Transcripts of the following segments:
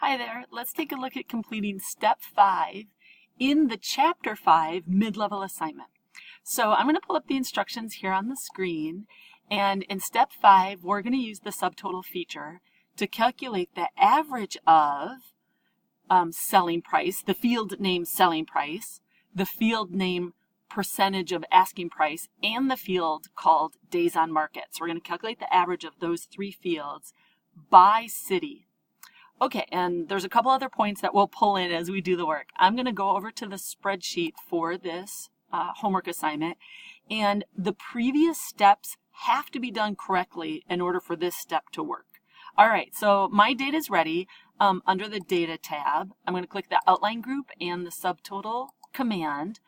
Hi there, let's take a look at completing step 5 in the chapter 5 mid-level assignment. So I'm going to pull up the instructions here on the screen, and in step 5 we're going to use the subtotal feature to calculate the average of selling price, the field name selling price, the field name percentage of asking price, and the field called days on market. So we're going to calculate the average of those three fields by city. Okay, and there's a couple other points that we'll pull in as we do the work. I'm going to go over to the spreadsheet for this homework assignment, and the previous steps have to be done correctly in order for this step to work. All right, so my data is ready. Under the Data tab, I'm going to click the Outline Group and the Subtotal command.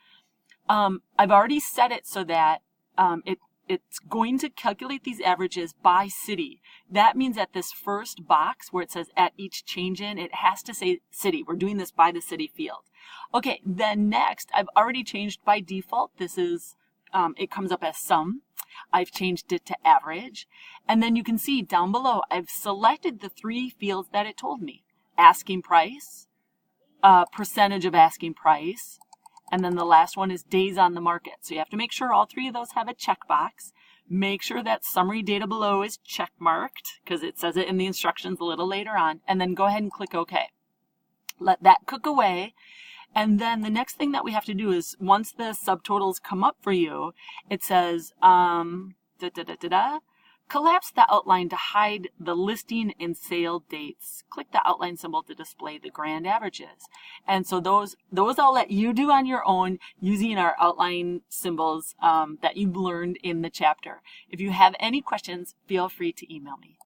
I've already set it so that it's going to calculate these averages by city. That means at this first box where it says at each change in, it has to say city. We're doing this by the city field. Okay, then next, I've already changed by default. This is, it comes up as sum. I've changed it to average. And then you can see down below, I've selected the three fields that it told me. Asking price, percentage of asking price, and then the last one is days on the market. So you have to make sure all three of those have a checkbox. Make sure that summary data below is check marked because it says it in the instructions a little later on. And then go ahead and click OK. Let that cook away. And then the next thing that we have to do is once the subtotals come up for you, it says collapse the outline to hide the listing and sale dates. Click the outline symbol to display the grand averages. And so those I'll let you do on your own using our outline symbols that you've learned in the chapter. If you have any questions, feel free to email me.